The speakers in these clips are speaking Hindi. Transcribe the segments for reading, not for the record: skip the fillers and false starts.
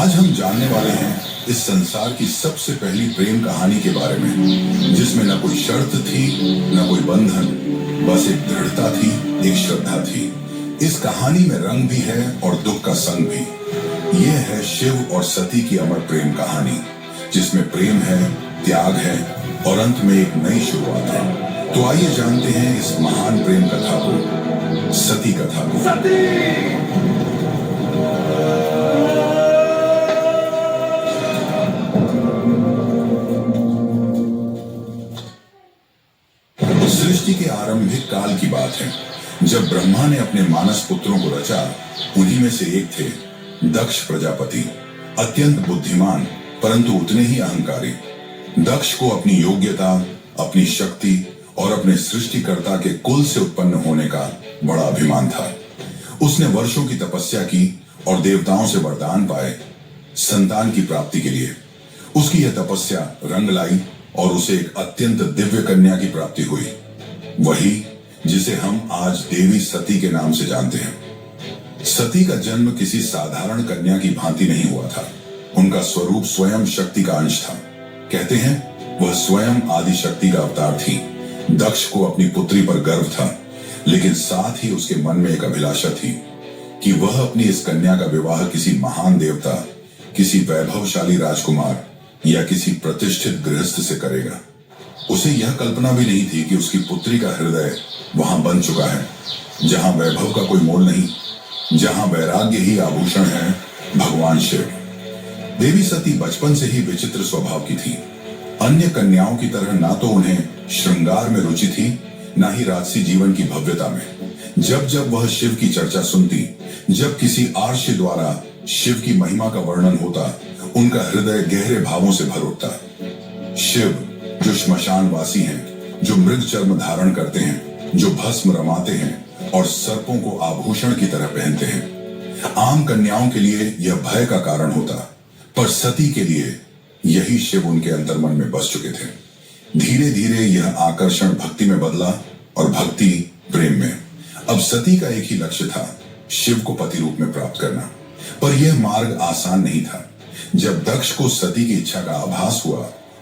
आज हम जानने वाले हैं इस संसार की सबसे पहली प्रेम कहानी के बारे में, जिसमें न कोई शर्त थी, न कोई बंधन, बस एक दृढ़ता थी, एक श्रद्धा थी। इस कहानी में रंग भी है और दुख का संग भी। ये है शिव और सती की अमर प्रेम कहानी, जिसमें प्रेम है, त्याग है और अंत में एक नई शुरुआत है। तो आइए जानते हैं इस महान प्रेम कथा को, सती कथा को। सृष्टि के आरंभिक काल की बात है, जब ब्रह्मा ने अपने मानस पुत्रों को रचा। उन्हीं में से एक थे दक्ष प्रजापति, अत्यंत बुद्धिमान परंतु उतने ही अहंकारी। दक्ष को अपनी योग्यता, अपनी शक्ति और अपने सृष्टिकर्ता के कुल से उत्पन्न होने का बड़ा अभिमान था। उसने वर्षों की तपस्या की और देवताओं से वरदान पाए संतान की प्राप्ति के लिए। उसकी यह तपस्या रंग लाई और उसे एक अत्यंत दिव्य कन्या की प्राप्ति हुई, वही जिसे हम आज देवी सती के नाम से जानते हैं। सती का जन्म किसी साधारण कन्या की भांति नहीं हुआ था। उनका स्वरूप स्वयं शक्ति का अंश था। कहते हैं वह स्वयं आदि शक्ति का अवतार थी। दक्ष को अपनी पुत्री पर गर्व था, लेकिन साथ ही उसके मन में एक अभिलाषा थी कि वह अपनी इस कन्या का विवाह किसी महान देवता, किसी वैभवशाली राजकुमार या किसी प्रतिष्ठित गृहस्थ से करेगा। उसे यह कल्पना भी नहीं थी कि उसकी पुत्री का हृदय वहां बन चुका है, जहां वैभव का कोई मोल नहीं, जहां वैराग्य ही आभूषण है, भगवान शिव। देवी सती बचपन से ही विचित्र स्वभाव की थी। अन्य कन्याओं की तरह ना तो उन्हें श्रृंगार में रुचि थी, ना ही राजसी जीवन की भव्यता में। जब जब वह शिव की चर्चा सुनती, जब किसी आर्ष द्वारा शिव की महिमा का वर्णन होता, उनका हृदय गहरे भावों से भर उठता। शिव जो श्मशानवासी हैं, जो मृग चर्म धारण करते हैं, जो भस्म रमाते हैं और सर्पों को आभूषण की तरह पहनते हैं, आम कन्याओं के लिए यह भय का कारण होता, पर सती के लिए यही शिव उनके अंतर्मन में बस चुके थे। धीरे धीरे यह आकर्षण भक्ति में बदला और भक्ति प्रेम में। अब सती का एक ही लक्ष्य था, शिव को पति रूप में प्राप्त करना। पर यह मार्ग आसान नहीं था। जब दक्ष को सती की इच्छा का आभास हुआ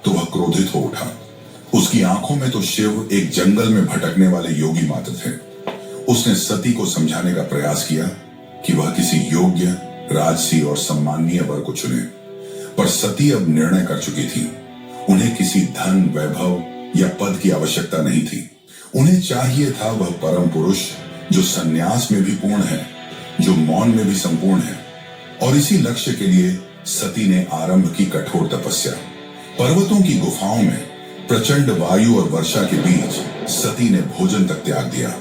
तो वह क्रोधित हो उठा। उसकी आंखों में तो शिव एक जंगल में भटकने वाले योगी मात्र थे। उसने सती को समझाने का प्रयास किया कि वह किसी योग्य, राजसी और सम्माननीय वर को चुने, पर सती अब निर्णय कर चुकी थी। उन्हें किसी धन, वैभव या पद की आवश्यकता नहीं थी। उन्हें चाहिए था वह परम पुरुष जो संन्यास में भी पूर्ण है, जो मौन में भी संपूर्ण है। और इसी लक्ष्य के लिए सती ने आरंभ की कठोर तपस्या। पर्वतों की गुफाओं में प्रचंड वायु और वर्षा के बीच सती ने भोजन तक त्याग दिया।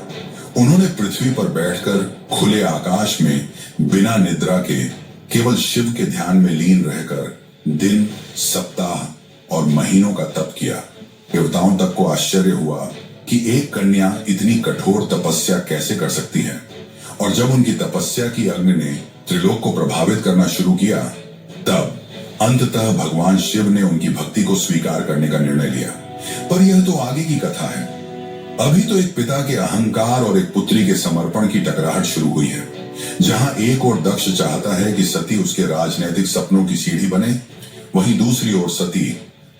उन्होंने पृथ्वी पर बैठकर खुले आकाश में बिना निद्रा के केवल शिव के ध्यान में लीन रहकर दिन, सप्ताह और महीनों का तप किया। देवताओं तक को आश्चर्य हुआ कि एक कन्या इतनी कठोर तपस्या कैसे कर सकती है। और जब उनकी तपस्या की अग्नि ने त्रिलोक को प्रभावित करना शुरू किया, तब अंततः भगवान शिव ने उनकी भक्ति को स्वीकार करने का निर्णय लिया। पर यह तो आगे की कथा है। अभी तो एक पिता के अहंकार और एक पुत्री के समर्पण की टकराहट शुरू हुई है। जहां एक ओर दक्ष चाहता है कि सती उसके राजनैतिक सपनों की सीढ़ी बने, वहीं दूसरी ओर सती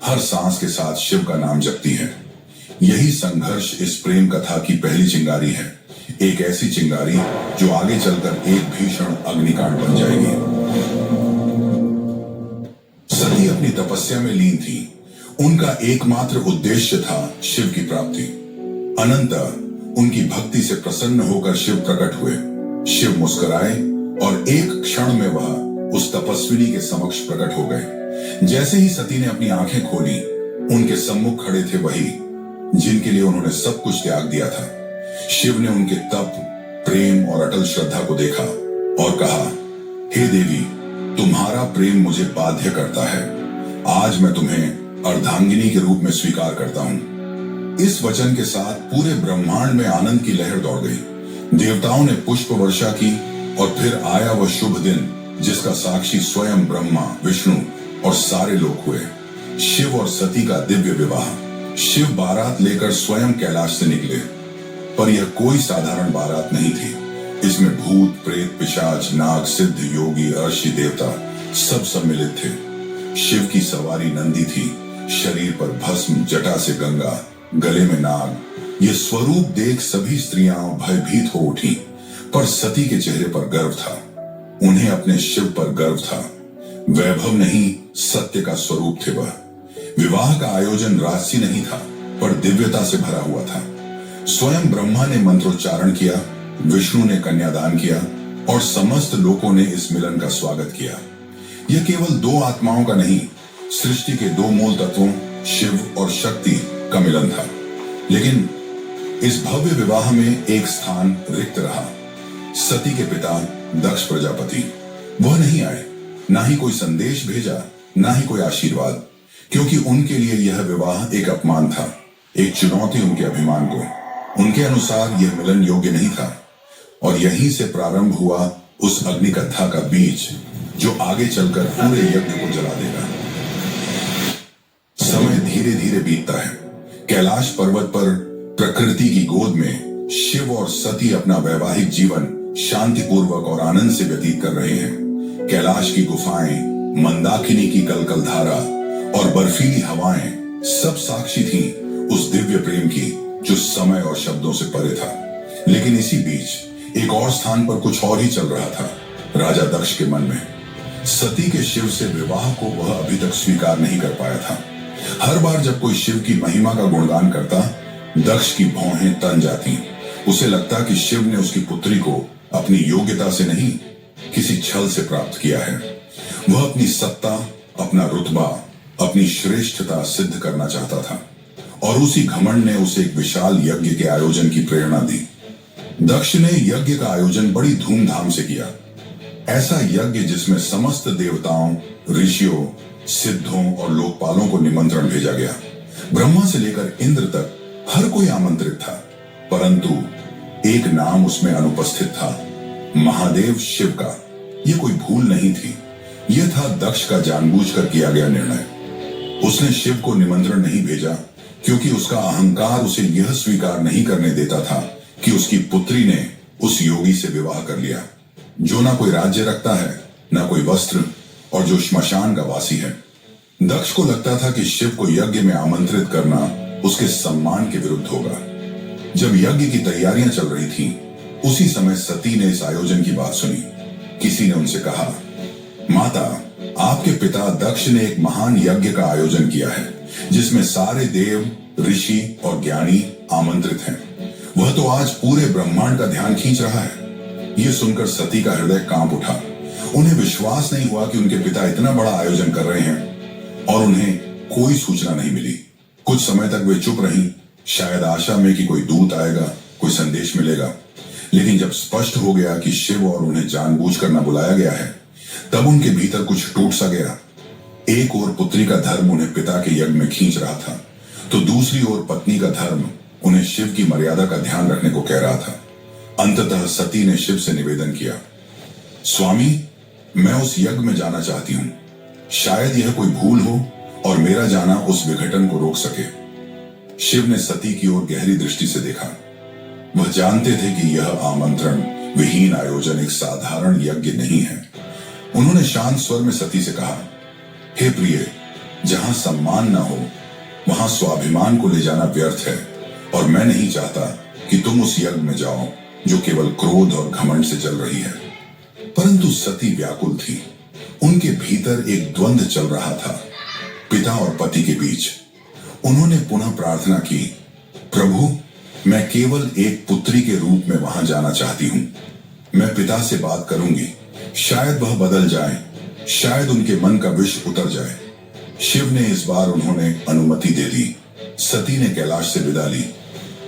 हर सांस के साथ शिव का नाम जपती है। यही संघर्ष इस प्रेम कथा की पहली चिंगारी है, एक ऐसी चिंगारी जो आगे चलकर एक भीषण अग्निकांड बन जाएगी। सती अपनी तपस्या में लीन थी। उनका एकमात्र उद्देश्य था शिव की प्राप्ति। अनंतः उनकी भक्ति से प्रसन्न होकर शिव प्रकट हुए। शिव मुस्कुराए और एक क्षण में वह उस तपस्विनी के समक्ष प्रकट हो गए। जैसे ही सती ने अपनी आंखें खोली, उनके सम्मुख खड़े थे वही जिनके लिए उन्होंने सब कुछ त्याग दिया था। शिव ने उनके तप, प्रेम और अटल श्रद्धा को देखा और कहा, हे देवी, तुम्हारा प्रेम मुझे बाध्य करता है। आज मैं तुम्हें अर्धांगिनी के रूप में स्वीकार करता हूँ। इस वचन के साथ पूरे ब्रह्मांड में आनंद की लहर दौड़ गई। देवताओं ने पुष्प वर्षा की और फिर आया वह शुभ दिन जिसका साक्षी स्वयं ब्रह्मा, विष्णु और सारे लोग हुए। शिव और सती का दिव्य विवाह। शिव बारात लेकर स्वयं कैलाश से निकले, पर यह कोई साधारण बारात नहीं थी। इसमें भूत, प्रेत, पिशाच, नाग, सिद्ध, योगी, अर्षि, देवता सब सम्मिलित थे। शिव की सवारी नंदी थी, शरीर पर भस्म, जटा से गंगा, गले में नाग। ये स्वरूप देख सभी स्त्रियां भयभीत हो उठी, पर सती के चेहरे पर गर्व था। उन्हें अपने शिव पर गर्व था। वैभव नहीं, सत्य का स्वरूप थे वह। विवाह का आयोजन राजसी नहीं था, पर दिव्यता से भरा हुआ था। स्वयं ब्रह्मा ने मंत्रोच्चारण किया, विष्णु ने कन्यादान किया और समस्त लोगों ने इस मिलन का स्वागत किया। यह केवल दो आत्माओं का नहीं, सृष्टि के दो मूल तत्वों शिव और शक्ति का मिलन था। लेकिन इस भव्य विवाह में एक स्थान रिक्त रहा। सती के पिता दक्ष प्रजापति, वह नहीं आए, ना ही कोई संदेश भेजा, ना ही कोई आशीर्वाद, क्योंकि उनके लिए यह विवाह एक अपमान था, एक चुनौती उनके अभिमान को। उनके अनुसार यह मिलन योग्य नहीं था। और यहीं से प्रारंभ हुआ उस अग्निकथा का बीज, जो आगे चलकर पूरे यज्ञ को जला देगा। समय धीरे धीरे बीतता है। कैलाश पर्वत पर प्रकृति की गोद में शिव और सती अपना वैवाहिक जीवन शांतिपूर्वक और आनंद से व्यतीत कर रहे हैं। कैलाश की गुफाएं, मंदाकिनी की कलकल धारा और बर्फीली हवाएं सब साक्षी थीं उस दिव्य प्रेम की, जो समय और शब्दों से परे था। लेकिन इसी बीच एक और स्थान पर कुछ और ही चल रहा था। राजा दक्ष के मन में सती के शिव से विवाह को वह अभी तक स्वीकार नहीं कर पाया था। हर बार जब कोई शिव की महिमा का गुणगान करता, दक्ष की भौहें तन जाती। उसे लगता कि शिव ने उसकी पुत्री को अपनी योग्यता से नहीं, किसी छल से प्राप्त किया है। वह अपनी सत्ता, अपना रुतबा, अपनी श्रेष्ठता सिद्ध करना चाहता था, और उसी घमंड ने उसे एक विशाल यज्ञ के आयोजन की प्रेरणा दी। दक्ष ने यज्ञ का आयोजन बड़ी धूमधाम से किया। ऐसा यज्ञ जिसमें समस्त देवताओं, ऋषियों, सिद्धों और लोकपालों को निमंत्रण भेजा गया। ब्रह्मा से लेकर इंद्र तक हर कोई आमंत्रित था, परंतु एक नाम उसमें अनुपस्थित था, महादेव शिव का। यह कोई भूल नहीं थी, यह था दक्ष का जानबूझकर किया गया निर्णय। उसने शिव को निमंत्रण नहीं भेजा क्योंकि उसका अहंकार उसे यह स्वीकार नहीं करने देता था कि उसकी पुत्री ने उस योगी से विवाह कर लिया, जो ना कोई राज्य रखता है, ना कोई वस्त्र, और जो श्मशान का वासी है। दक्ष को लगता था कि शिव को यज्ञ में आमंत्रित करना उसके सम्मान के विरुद्ध होगा। जब यज्ञ की तैयारियां चल रही थीं, उसी समय सती ने इस आयोजन की बात सुनी। किसी ने उनसे कहा, माता, आपके पिता दक्ष ने एक महान यज्ञ का आयोजन किया है, जिसमें सारे देव, ऋषि और ज्ञानी आमंत्रित हैं। वह तो आज पूरे ब्रह्मांड का ध्यान खींच रहा है। यह सुनकर सती का हृदय कांप उठा। उन्हें विश्वास नहीं हुआ कि उनके पिता इतना बड़ा आयोजन कर रहे हैं और उन्हें कोई सूचना नहीं मिली। कुछ समय तक वे चुप रहीं, शायद आशा में कि कोई दूत आएगा, कोई संदेश मिलेगा। लेकिन जब स्पष्ट हो गया कि शिव और उन्हें जानबूझकर न बुलाया गया है, तब उनके भीतर कुछ टूट सा गया। एक ओर पुत्री का धर्म उन्हें पिता के यज्ञ में खींच रहा था, तो दूसरी ओर पत्नी का धर्म उन्हें शिव की मर्यादा का ध्यान रखने को कह रहा था। अंततः सती ने शिव से निवेदन किया, स्वामी, मैं उस यज्ञ में जाना चाहती हूं। शायद यह कोई भूल हो और मेरा जाना उस विघटन को रोक सके। शिव ने सती की ओर गहरी दृष्टि से देखा। वह जानते थे कि यह आमंत्रण विहीन आयोजन एक साधारण यज्ञ नहीं है। उन्होंने शांत स्वर में सती से कहा, हे प्रिय, जहां सम्मान न हो वहां स्वाभिमान को ले जाना व्यर्थ है, और मैं नहीं चाहता कि तुम उस यज्ञ में जाओ जो केवल क्रोध और घमंड से चल रही है। परंतु सती व्याकुल थी। उनके भीतर एक द्वंद्व चल रहा था, पिता और पति के बीच। उन्होंने पुनः प्रार्थना की, प्रभु, मैं केवल एक पुत्री के रूप में वहां जाना चाहती हूं। मैं पिता से बात करूंगी, शायद वह बदल जाए, शायद उनके मन का विष उतर जाए। शिव ने इस बार उन्होंने अनुमति दे दी। सती ने कैलाश से विदा ली,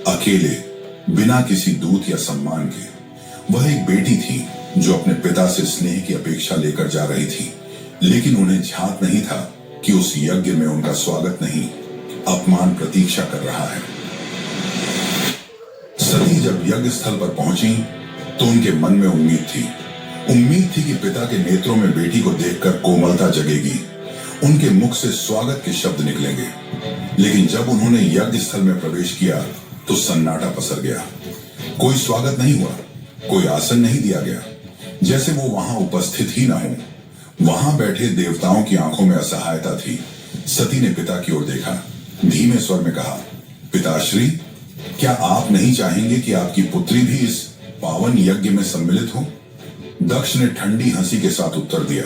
अकेले, बिना किसी दूत या सम्मान के। वह एक बेटी थी जो अपने पिता से स्नेह की अपेक्षा लेकर जा रही थी, लेकिन उन्हें झांक नहीं था कि उस यज्ञ में उनका स्वागत नहीं, अपमान प्रतीक्षा कर रहा है। सती जब यज्ञ स्थल पर पहुंची तो उनके मन में उम्मीद थी कि पिता के नेत्रों में बेटी को देखकर कोमलता जगेगी, उनके मुख से स्वागत के शब्द निकलेंगे। लेकिन जब उन्होंने यज्ञ स्थल में प्रवेश किया तो सन्नाटा पसर गया। कोई स्वागत नहीं हुआ, कोई आसन नहीं दिया गया, जैसे वो वहां उपस्थित ही ना हो। वहां बैठे देवताओं की आंखों में असहायता थी। सती ने पिता की ओर देखा, धीमे स्वर में कहा, पिताश्री, क्या आप नहीं चाहेंगे कि आपकी पुत्री भी इस पावन यज्ञ में सम्मिलित हो? दक्ष ने ठंडी हंसी के साथ उत्तर दिया,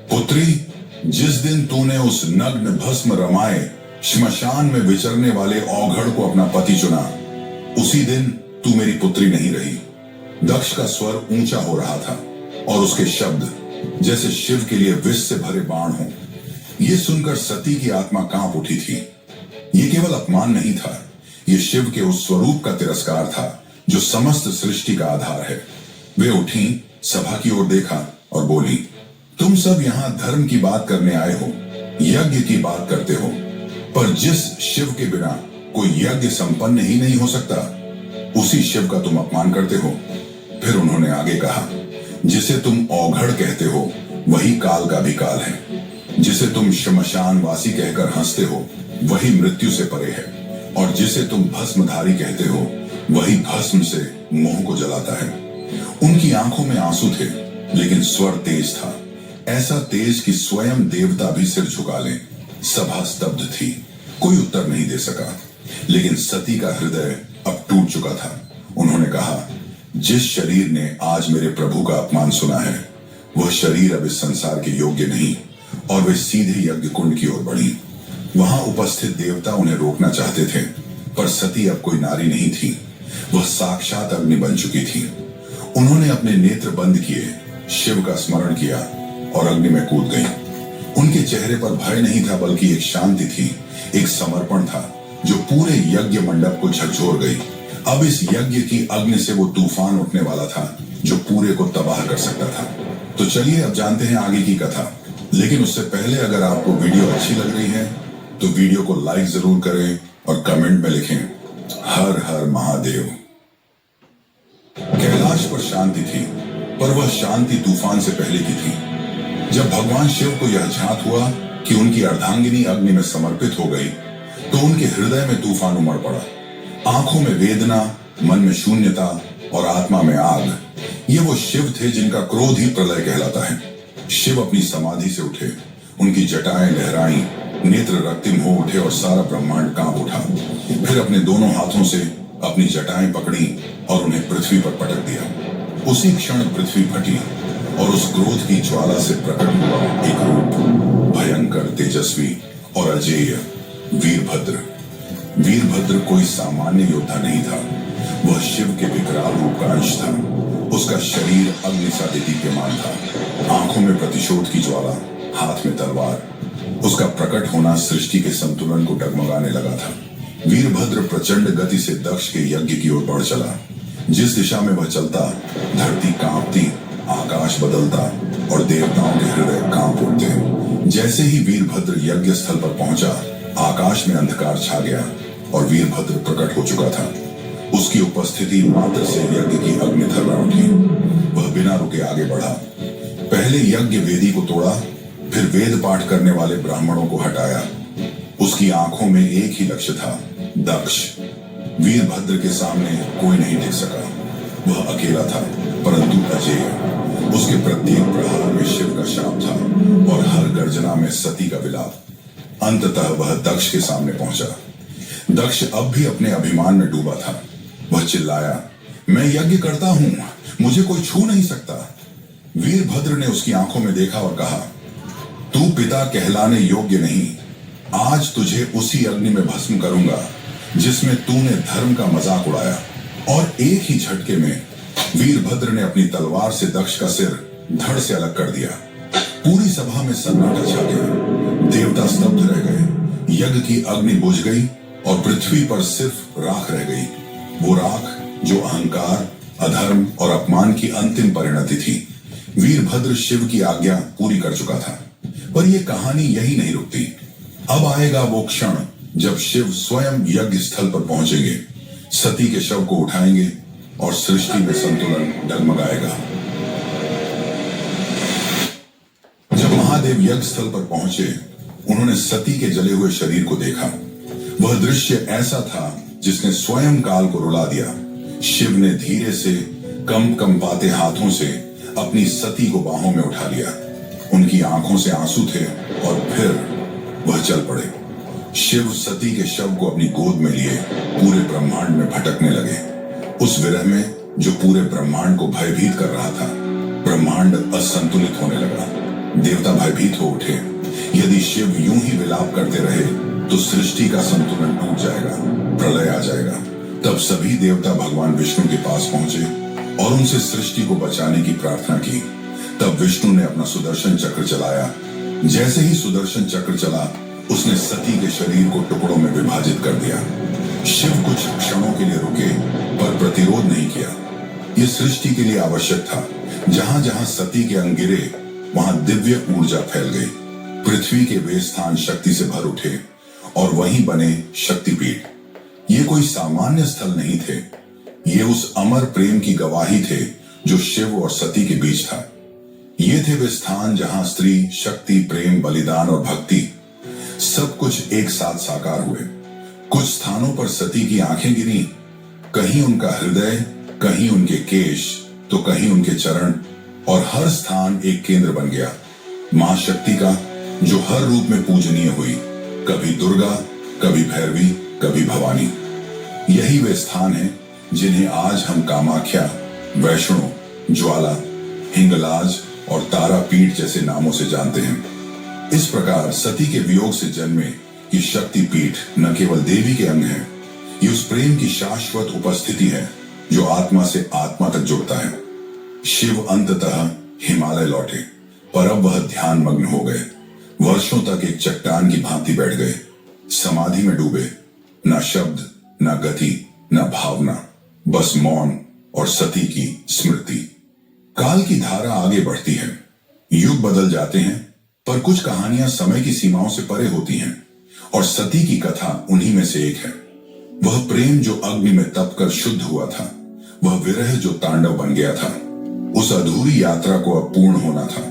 पुत्री, जिस दिन तूने उस नग्न भस्म रमाए श्मशान में विचरने वाले औघड़ को अपना पति चुना, उसी दिन तू मेरी पुत्री नहीं रही। दक्ष का स्वर ऊंचा हो रहा था और उसके शब्द जैसे शिव के लिए विष से भरे बाण हो। यह सुनकर सती की आत्मा कांप उठी थी। यह केवल अपमान नहीं था, यह शिव के उस स्वरूप का तिरस्कार था जो समस्त सृष्टि का आधार है। वे उठी, सभा की ओर देखा और बोली, तुम सब यहां धर्म की बात करने आए हो, यज्ञ की बात करते हो, पर जिस शिव के बिना कोई यज्ञ संपन्न ही नहीं हो सकता, उसी शिव का तुम अपमान करते हो। फिर उन्होंने आगे कहा, जिसे तुम औघड़ कहते हो वही काल का भी काल है। जिसे तुम श्मशान वासी कहकर हंसते हो वही मृत्यु से परे है, और जिसे तुम भस्मधारी कहते हो वही भस्म से मोह को जलाता है। उनकी आंखों में आंसू थे, लेकिन स्वर तेज था, ऐसा तेज कि स्वयं देवता भी सिर झुका लें। सभा स्तब्ध थी, कोई उत्तर नहीं दे सका, लेकिन सती का हृदय अब टूट चुका था। उन्होंने कहा, जिस शरीर ने आज मेरे प्रभु का अपमान सुना है, वह शरीर अब इस संसार के योग्य नहीं। और वे सीधे यज्ञ कुंड की ओर बढ़ी। वहां उपस्थित देवता उन्हें रोकना चाहते थे, पर सती अब कोई नारी नहीं थी, वह साक्षात अग्नि बन चुकी थी। उन्होंने अपने नेत्र बंद किए, शिव का स्मरण किया और अग्नि में कूद गई। उनके चेहरे पर भय नहीं था, बल्कि एक शांति थी, एक समर्पण था जो पूरे यज्ञ मंडप को झकझोर गई। अब इस यज्ञ की अग्नि से वो तूफान उठने वाला था जो पूरे को तबाह कर सकता था। तो चलिए अब जानते हैं आगे की कथा। लेकिन उससे पहले अगर आपको वीडियो अच्छी लग रही है तो वीडियो को लाइक जरूर करें और कमेंट में लिखें, हर हर महादेव। कैलाश पर शांति थी, पर वह शांति तूफान से पहले की थी। जब भगवान शिव को यह झांक हुआ कि उनकी अर्धांगिनी अग्नि में समर्पित हो गई, तो उनके हृदय में तूफान उमड़ पड़ा। आंखों में वेदना, मन में शून्यता और आत्मा में आग। ये वो शिव थे जिनका क्रोध ही प्रलय कहलाता है। शिव अपनी समाधि से उठे, उनकी जटाएं लहराई, नेत्र रक्तिम हो उठे और सारा ब्रह्मांड कांप उठा। फिर अपने दोनों हाथों से अपनी जटाएं पकड़ी और उन्हें पृथ्वी पर पटक दिया। उसी क्षण पृथ्वी फटी और उस क्रोध की ज्वाला से प्रकट हुआ एक रूप, भयंकर, तेजस्वी और अजेय, वीरभद्र। वीरभद्र कोई सामान्य योद्धा नहीं था, वह शिव के विकराल रूप का अंश था। उसका शरीर अग्नि सा दीप्यमान था, आंखों में प्रतिशोध की ज्वाला, हाथ में तलवार। उसका प्रकट होना सृष्टि के संतुलन को डगमगाने लगा था। वीरभद्र प्रचंड गति से दक्ष के यज्ञ की ओर बढ़ चला। जिस दिशा में वह चलता, धरती कांपती, आकाश बदलता और देवताओं के हृदय कांप उठते। जैसे ही वीरभद्र यज्ञ स्थल पर पहुंचा, आकाश में अंधकार छा गया और वीरभद्र प्रकट हो चुका था। उसकी उपस्थिति मात्र से यज्ञ की अग्नि थर्रा उठी। वह बिना रुके आगे बढ़ा। पहले यज्ञ वेदी को तोड़ा, फिर वेद पाठ करने वाले ब्राह्मणों को हटाया। उसकी आंखों में एक ही लक्ष्य था, दक्ष। वीरभद्र के सामने कोई नहीं टिक सका। वह अकेला था, परंतु अजेय। उसके प्रत्येक प्रहार में शिव का शाप था और हर गर्जना में सती का विलाप। अंततः वह दक्ष के सामने पहुंचा। दक्ष अब भी अपने अभिमान में डूबा था। वह चिल्लाया, मैं यज्ञ करता हूं, मुझे कोई छू नहीं सकता। वीरभद्र ने उसकी आंखों में देखा और कहा, तू पिता कहलाने योग्य नहीं। आज तुझे उसी अग्नि में भस्म करूंगा जिसमें तूने धर्म का मजाक उड़ाया। और एक ही झटके में वीरभद्र ने अपनी तलवार से दक्ष का सिर धड़ से अलग कर दिया। पूरी सभा में सन्नाटा छा गया। देवता स्तब्ध रह गए। यज्ञ की अग्नि बुझ गई और पृथ्वी पर सिर्फ राख रह गई। वो राख जो अहंकार, अधर्म और अपमान की अंतिम परिणति थी। वीरभद्र शिव की आज्ञा पूरी कर चुका था, पर यह कहानी यही नहीं रुकती। अब आएगा वो क्षण जब शिव स्वयं यज्ञ स्थल पर पहुंचेंगे, सती के शव को उठाएंगे और सृष्टि में संतुलन डगमगाएगा। जब महादेव यज्ञ स्थल पर पहुंचे, उन्होंने सती के जले हुए शरीर को देखा। वह दृश्य ऐसा था जिसने स्वयं काल को रुला दिया। शिव ने धीरे से कंपाते हाथों से अपनी सती को बाहों में उठा लिया। उनकी आंखों से आंसू थे और फिर वह चल पड़े। शिव सती के शव को अपनी गोद में लिए पूरे ब्रह्मांड में भटकने लगे। उस विरह में जो पूरे ब्रह्मांड को भयभीत कर रहा था, ब्रह्मांड असंतुलित होने लगा। देवता भयभीत हो उठे। यदि शिव यूं ही विलाप करते रहे तो सृष्टि का संतुलन टूट जाएगा, प्रलय आ जाएगा। तब सभी देवता भगवान विष्णु के पास पहुंचे और उनसे सृष्टि को बचाने की प्रार्थना की। तब विष्णु ने अपना सुदर्शन चक्र चलाया। जैसे ही सुदर्शन चक्र चला, उसने सती के शरीर को टुकड़ों में विभाजित कर दिया। शिव कुछ क्षणों के लिए रुके पर प्रतिरोध नहीं किया। यह सृष्टि के लिए आवश्यक था। जहां जहां सती के अंग गिरे वहां दिव्य ऊर्जा फैल गई। पृथ्वी के वे स्थान शक्ति से भर उठे और वहीं बने शक्तिपीठ। ये कोई सामान्य स्थल नहीं थे। ये उस अमर प्रेम की गवाही थे जो शिव और सती के बीच था। ये थे वे स्थान जहां स्त्री, शक्ति, प्रेम, बलिदान और भक्ति सब कुछ एक साथ साकार हुए। कुछ स्थानों पर सती की आंखें गिरी, कहीं उनका हृदय, कहीं उनके केश, तो कहीं उनके चरण, और हर स्थान एक केंद्र बन गया मां शक्ति का, जो हर रूप में पूजनीय हुई। कभी दुर्गा, कभी भैरवी, कभी भवानी। यही वे स्थान हैं जिन्हें आज हम कामाख्या, वैष्णो, ज्वाला, हिंगलाज और तारापीठ जैसे नामों से जानते हैं। इस प्रकार सती के वियोग से जन्मे ये शक्तिपीठ न केवल देवी के अंग हैं, ये उस प्रेम की शाश्वत उपस्थिति है जो आत्मा से आत्मा तक जुड़ता है। शिव अंततः हिमालय लौटे, पर अब वह ध्यान मग्न हो गए। वर्षों तक एक चट्टान की भांति बैठ गए, समाधि में डूबे। न शब्द, न गति, न भावना, बस मौन और सती की स्मृति। काल की धारा आगे बढ़ती है, युग बदल जाते हैं, पर कुछ कहानियां समय की सीमाओं से परे होती हैं, और सती की कथा उन्हीं में से एक है। वह प्रेम जो अग्नि में तपकर शुद्ध हुआ था, वह विरह जो तांडव बन गया था। उस अधूरी यात्रा को अब पूर्ण होना था,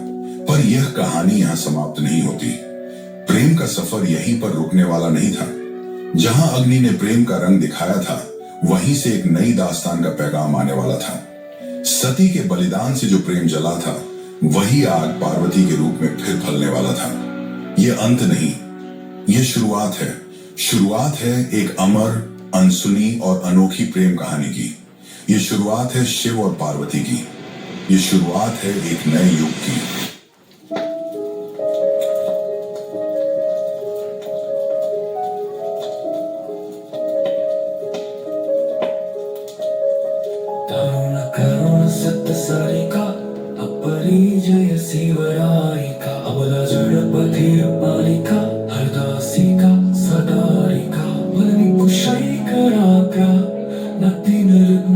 पर यह कहानी यहां समाप्त नहीं होती। प्रेम का सफर यहीं पर रुकने वाला नहीं था। जहां अग्नि ने प्रेम का रंग दिखाया था, वहीं से एक नई दास्तान का पैगाम आने वाला था। सती के बलिदान से जो प्रेम जला था, वही आग पार्वती के रूप में फिर फलने वाला था। यह अंत नहीं, यह शुरुआत है। शुरुआत है एक अमर, अनसुनी और अनोखी प्रेम कहानी की। यह शुरुआत है शिव और पार्वती की। यह शुरुआत है एक नए युग की। सत्सरिका अपरिजय शिवरायिका अबला जडपथिर पालिका हरदासिका सदारिका बलनि पुषैकराका नति